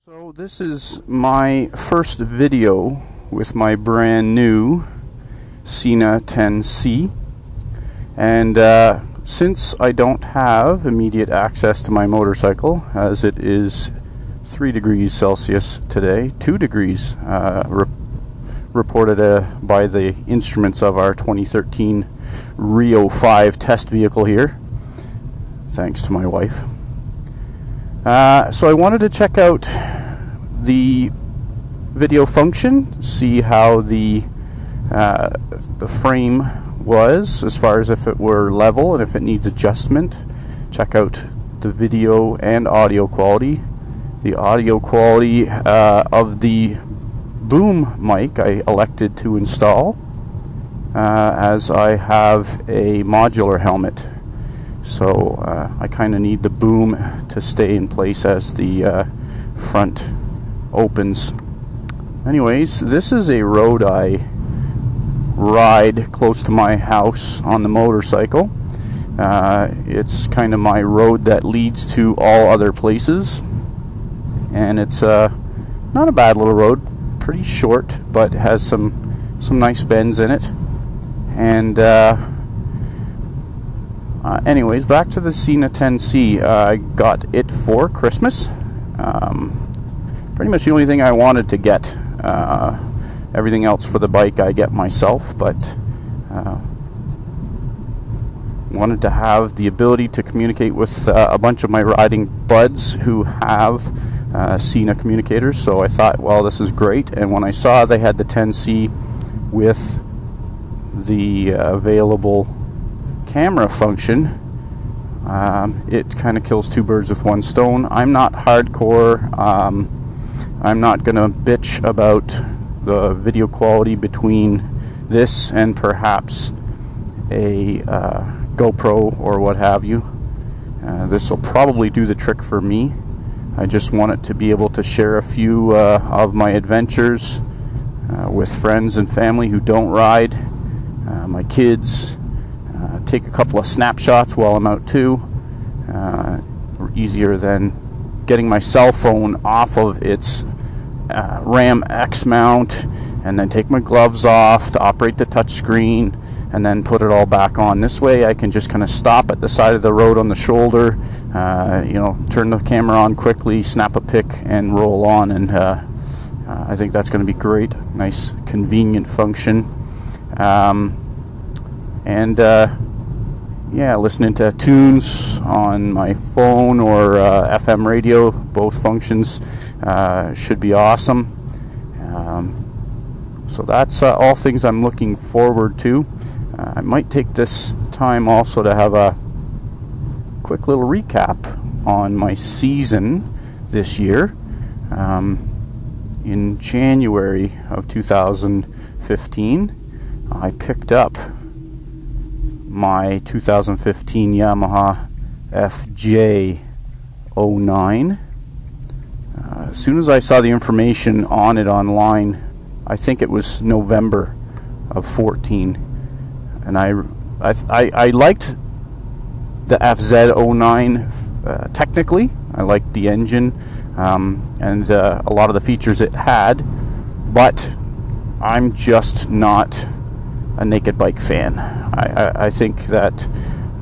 So this is my first video with my brand new Sena 10C, and since I don't have immediate access to my motorcycle, as it is 3 degrees Celsius today, 2 degrees reported by the instruments of our 2013 Rio 5 test vehicle here, thanks to my wife. So I wanted to check out the video function, see how the frame was as far as if it were level and if it needs adjustment. Check out the video and audio quality. The audio quality of the boom mic I elected to install as I have a modular helmet. So I kind of need the boom to stay in place as the front opens. Anyways, this is a road I ride close to my house on the motorcycle. It's kind of my road that leads to all other places, and it's not a bad little road, pretty short, but has some nice bends in it. And anyways, back to the Sena 10C. I got it for Christmas. Pretty much the only thing I wanted to get. Everything else for the bike I get myself, but wanted to have the ability to communicate with a bunch of my riding buds who have Sena communicators. So I thought, well, this is great. And when I saw they had the 10C with the available camera function, it kind of kills two birds with one stone. I'm not hardcore. I'm not gonna bitch about the video quality between this and perhaps a GoPro or what have you. This will probably do the trick for me. I just want it to be able to share a few of my adventures with friends and family who don't ride, my kids. Take a couple of snapshots while I'm out too. Easier than getting my cell phone off of its Ram X mount and then take my gloves off to operate the touch screen and then put it all back on. This way I can just kind of stop at the side of the road on the shoulder, you know, turn the camera on quickly, snap a pic and roll on, and I think that's going to be great. Nice convenient function. Yeah, listening to tunes on my phone or FM radio, both functions should be awesome. So that's all things I'm looking forward to. I might take this time also to have a quick little recap on my season this year. In January of 2015, I picked up my 2015 Yamaha FJ 09. As soon as I saw the information on it online, I think it was November of 14, and I liked the FZ 09 technically. I liked the engine and a lot of the features it had, but I'm just not a naked bike fan. I think that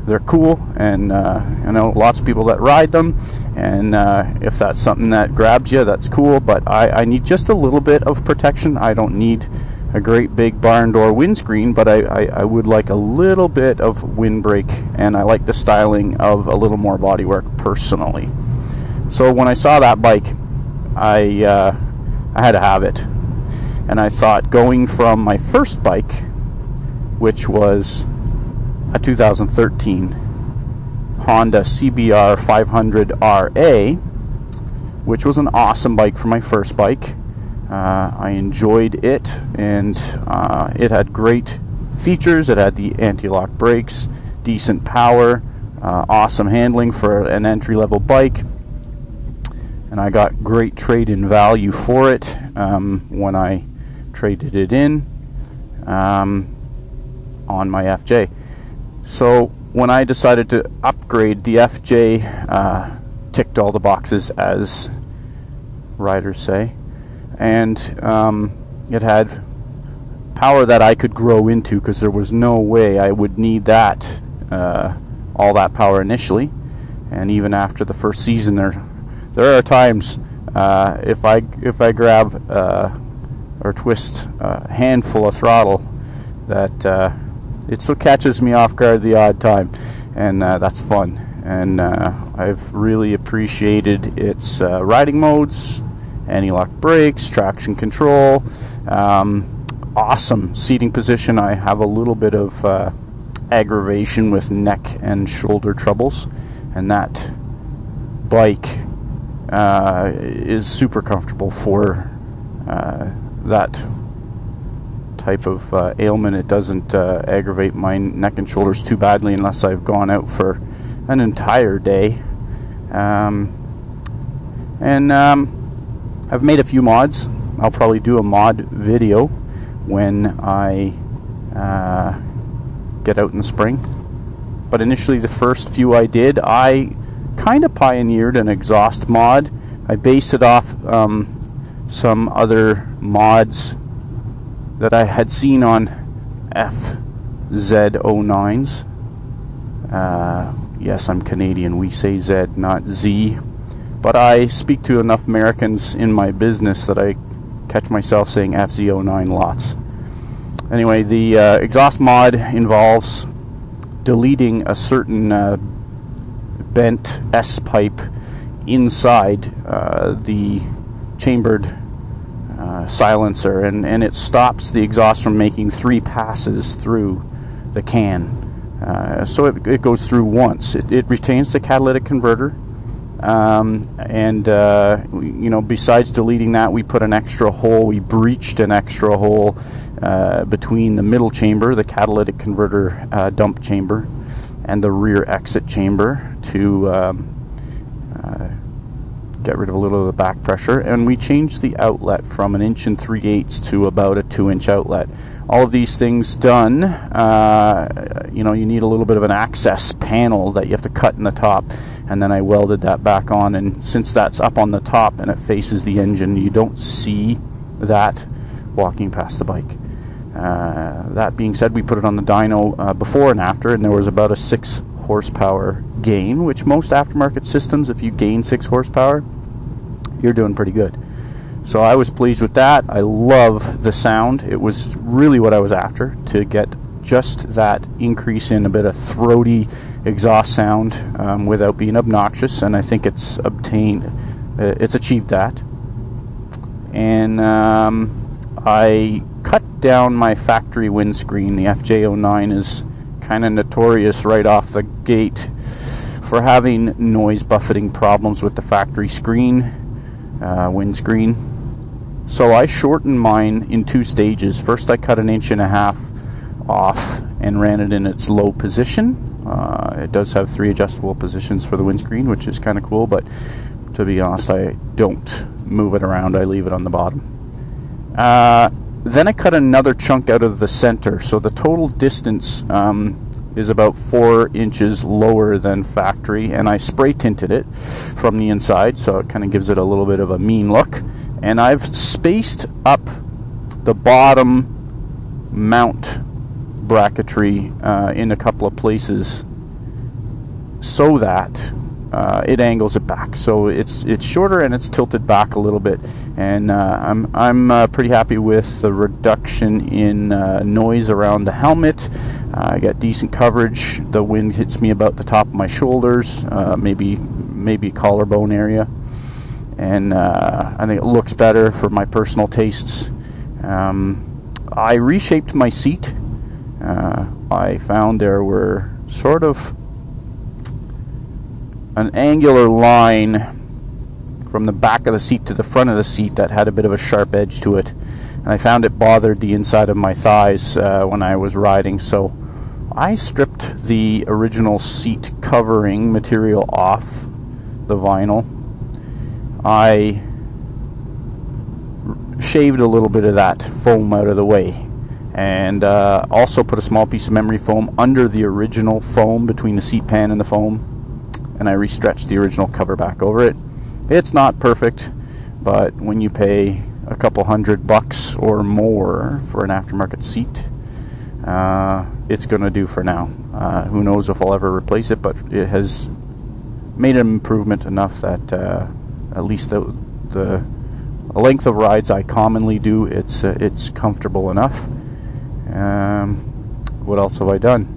they're cool, and I know lots of people that ride them, and if that's something that grabs you, that's cool, but I need just a little bit of protection. I don't need a great big barn door windscreen, but I would like a little bit of windbreak, and I like the styling of a little more bodywork personally. So when I saw that bike, I had to have it, and I thought, going from my first bike, which was a 2013 Honda CBR 500RA, which was an awesome bike for my first bike. I enjoyed it, and it had great features. It had the anti-lock brakes, decent power, awesome handling for an entry-level bike, and I got great trade-in value for it when I traded it in on my FJ. So when I decided to upgrade, the FJ ticked all the boxes as riders say. And it had power that I could grow into, because there was no way I would need that all that power initially. And even after the first season, there are times if I grab or twist a handful of throttle, that it still catches me off guard the odd time, and that's fun. And I've really appreciated its riding modes, anti-lock brakes, traction control, awesome seating position. I have a little bit of aggravation with neck and shoulder troubles, and that bike is super comfortable for that type of ailment. It doesn't aggravate my neck and shoulders too badly unless I've gone out for an entire day. I've made a few mods. I'll probably do a mod video when I get out in the spring. But initially, the first few I did, I kind of pioneered an exhaust mod. I based it off some other mods that I had seen on FZ09s. Yes, I'm Canadian. We say Z, not Z. But I speak to enough Americans in my business that I catch myself saying FZ09 lots. Anyway, the exhaust mod involves deleting a certain bent S-pipe inside the chambered silencer, and it stops the exhaust from making 3 passes through the can. So it goes through once. It retains the catalytic converter, and you know, besides deleting that, we put an extra hole. We breached an extra hole between the middle chamber, the catalytic converter dump chamber, and the rear exit chamber to get rid of a little of the back pressure. And we changed the outlet from 1 3/8 to about a 2-inch outlet. All of these things done, you know, you need a little bit of an access panel that you have to cut in the top, and then I welded that back on. And since that's up on the top and it faces the engine, you don't see that walking past the bike. That being said, we put it on the dyno before and after, and there was about a 6 horsepower gain, which most aftermarket systems, if you gain 6 horsepower, you're doing pretty good. So I was pleased with that. I love the sound. It was really what I was after, to get just that increase in a bit of throaty exhaust sound without being obnoxious, and I think it's achieved that. And I cut down my factory windscreen. The FJ09 is kind of notorious right off the gate for having noise buffeting problems with the factory screen, windscreen. So I shortened mine in 2 stages. First, I cut 1.5 inches off and ran it in its low position. It does have 3 adjustable positions for the windscreen, which is kind of cool, but to be honest, I don't move it around. I leave it on the bottom. Then I cut another chunk out of the center, so the total distance is about 4 inches lower than factory, and I spray tinted it from the inside, so it kind of gives it a little bit of a mean look. And I've spaced up the bottom mount bracketry in a couple of places so that it angles it back, so it's shorter and it's tilted back a little bit. And I'm pretty happy with the reduction in noise around the helmet. I got decent coverage. The wind hits me about the top of my shoulders, maybe collarbone area, and I think it looks better for my personal tastes. I reshaped my seat. I found there were sort of an angular line from the back of the seat to the front of the seat that had a bit of a sharp edge to it, and I found it bothered the inside of my thighs when I was riding, so I stripped the original seat covering material off the vinyl. I shaved a little bit of that foam out of the way, and also put a small piece of memory foam under the original foam between the seat pan and the foam, and I restretched the original cover back over it. It's not perfect, but when you pay a couple $100 or more for an aftermarket seat, it's going to do for now. Who knows if I'll ever replace it, but it has made an improvement enough that at least the length of rides I commonly do, it's comfortable enough. What else have I done?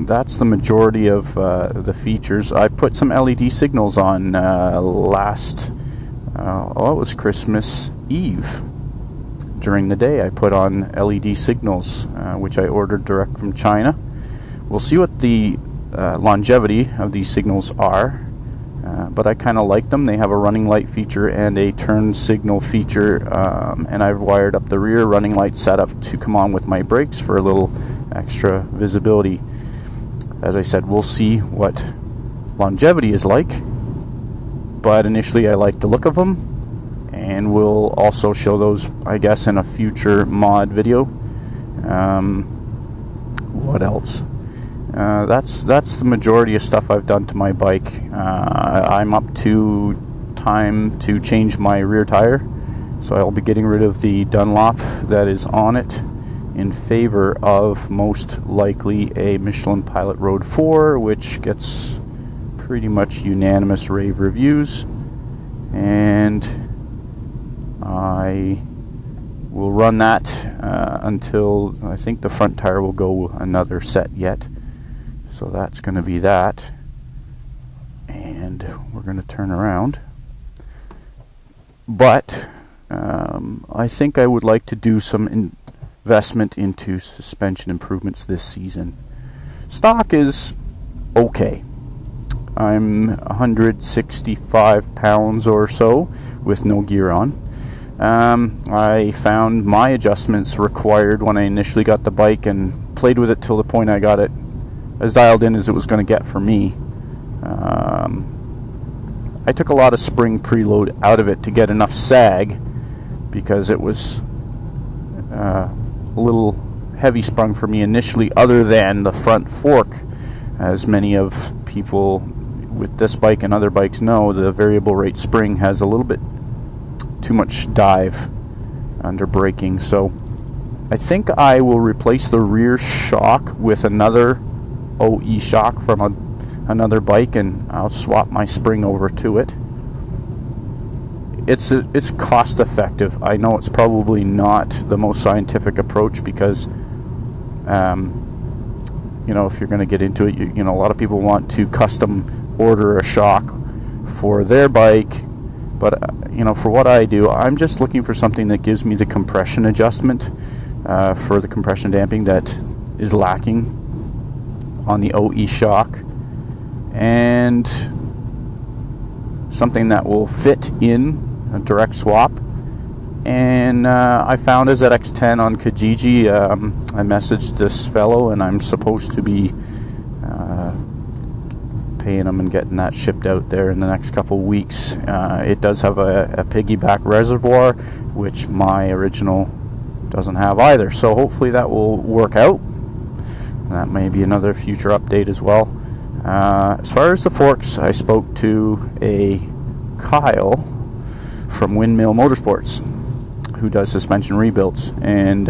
That's the majority of the features. I put some LED signals on it was Christmas Eve. During the day I put on LED signals, which I ordered direct from China. We'll see what the longevity of these signals are, but I kind of like them. They have a running light feature and a turn signal feature, and I've wired up the rear running light setup to come on with my brakes for a little extra visibility. As I said, we'll see what longevity is like, but initially I like the look of them, and we'll also show those, I guess, in a future mod video. What else? That's the majority of stuff I've done to my bike. I'm up to time to change my rear tire, so I'll be getting rid of the Dunlop that is on it in favor of most likely a Michelin Pilot Road 4, which gets pretty much unanimous rave reviews, and I will run that until I think the front tire will go another set yet. So that's going to be that, and we're going to turn around. But I think I would like to do some investment into suspension improvements this season. Stock is okay. I'm 165 pounds or so with no gear on. I found my adjustments required when I initially got the bike and played with it till the point I got it as dialed in as it was going to get for me. I took a lot of spring preload out of it to get enough sag, because it was a little heavy sprung for me initially, other than the front fork. As many of people with this bike and other bikes know, the variable rate spring has a little bit too much dive under braking. So I think I will replace the rear shock with another OE shock from another bike, and I'll swap my spring over to it. It's cost effective. I know it's probably not the most scientific approach, because you know, if you're going to get into it, you know, a lot of people want to custom order a shock for their bike, but you know, for what I do, I'm just looking for something that gives me the compression adjustment for the compression damping that is lacking on the OE shock, and something that will fit in a direct swap. And I found a ZX10 on Kijiji. I messaged this fellow, and I'm supposed to be paying him and getting that shipped out there in the next couple weeks. It does have a piggyback reservoir, which my original doesn't have either, so hopefully that will work out. That may be another future update as well. As far as the forks, I spoke to a Kyle from Windmill Motorsports, who does suspension rebuilds, and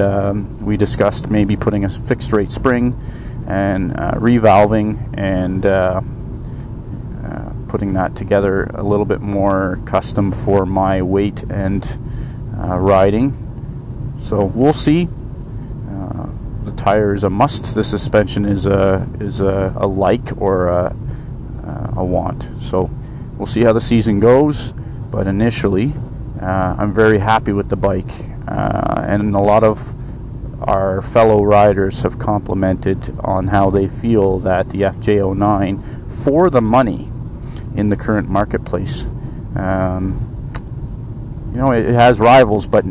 we discussed maybe putting a fixed rate spring and revalving and putting that together a little bit more custom for my weight and riding. So we'll see. The tire is a must. The suspension is a like or a want. So we'll see how the season goes. But initially, I'm very happy with the bike, and a lot of our fellow riders have complimented on how they feel that the FJ09, for the money in the current marketplace, you know, it has rivals, but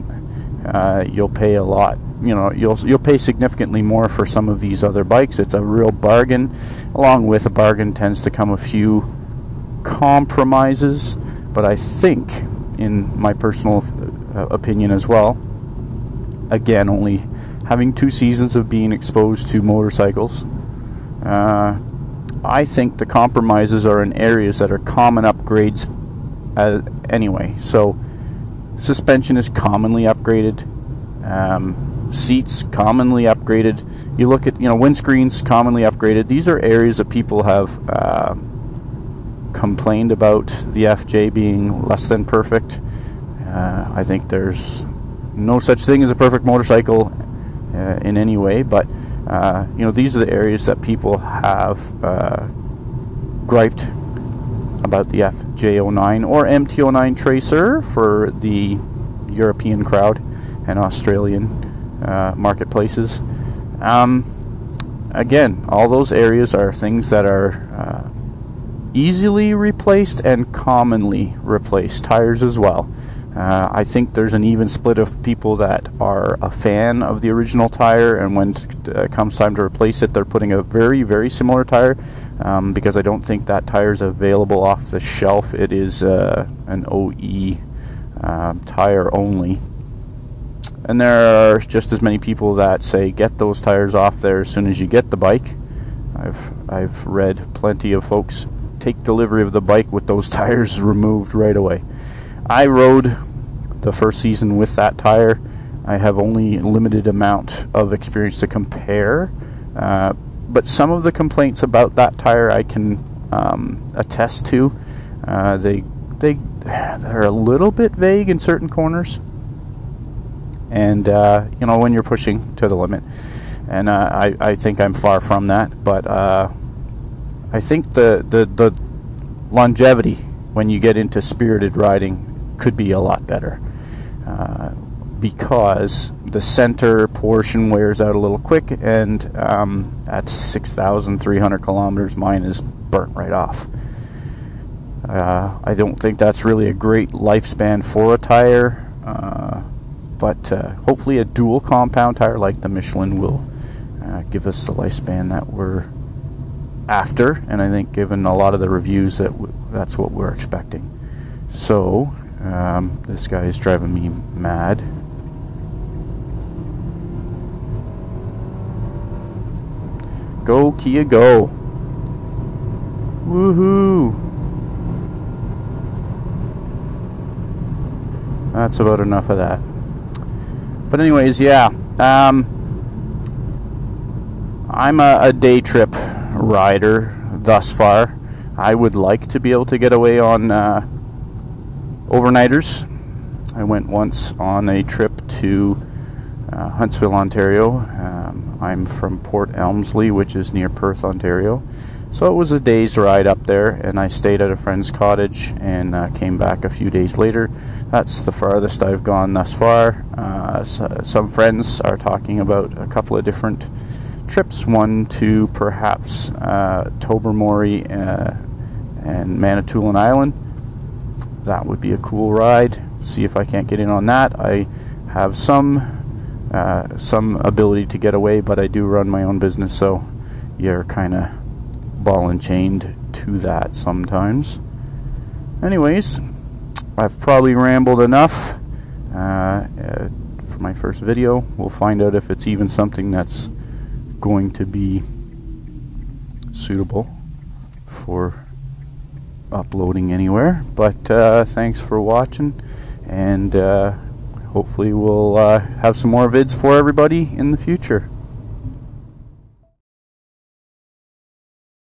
you'll pay a lot. You know, you'll pay significantly more for some of these other bikes. It's a real bargain. Along with a bargain tends to come a few compromises, but I think, in my personal opinion as well, again, only having 2 seasons of being exposed to motorcycles, I think the compromises are in areas that are common upgrades anyway. So suspension is commonly upgraded, seats commonly upgraded. You look at, windscreens commonly upgraded. These are areas that people have complained about the FJ being less than perfect. I think there's no such thing as a perfect motorcycle in any way, but these are the areas that people have griped about the FJ09 or MT09 Tracer for the European crowd and Australian marketplaces. Again, all those areas are things that are easily replaced and commonly replaced. Tires as well. I think there's an even split of people that are a fan of the original tire, and when it comes time to replace it, they're putting a very, very similar tire, because I don't think that tire is available off the shelf. It is an OE tire only. And there are just as many people that say get those tires off there as soon as you get the bike. I've read plenty of folks take delivery of the bike with those tires removed right away. I rode the first season with that tire. I have only limited amount of experience to compare, but some of the complaints about that tire I can attest to. They're a little bit vague in certain corners, and when you're pushing to the limit, and I think I'm far from that, but I think the longevity when you get into spirited riding could be a lot better, because the center portion wears out a little quick, and at 6,300 kilometers mine is burnt right off. I don't think that's really a great lifespan for a tire, but hopefully a dual compound tire like the Michelin will give us the lifespan that we're after, and I think given a lot of the reviews that's what we're expecting. So this guy is driving me mad. Go Kia, go! Woohoo! That's about enough of that. But anyways, yeah, I'm a day trip rider thus far. I would like to be able to get away on overnighters. I went once on a trip to Huntsville, Ontario. I'm from Port Elmsley, which is near Perth, Ontario. So it was a day's ride up there, and I stayed at a friend's cottage and came back a few days later. That's the farthest I've gone thus far. Some friends are talking about a couple of different trips, one to perhaps Tobermory and Manitoulin Island. That would be a cool ride. See if I can't get in on that. I have some ability to get away, but I do run my own business, so you're kind of ball and chained to that sometimes. Anyways, I've probably rambled enough for my first video. We'll find out if it's even something that's going to be suitable for uploading anywhere. But thanks for watching, and hopefully we'll have some more vids for everybody in the future.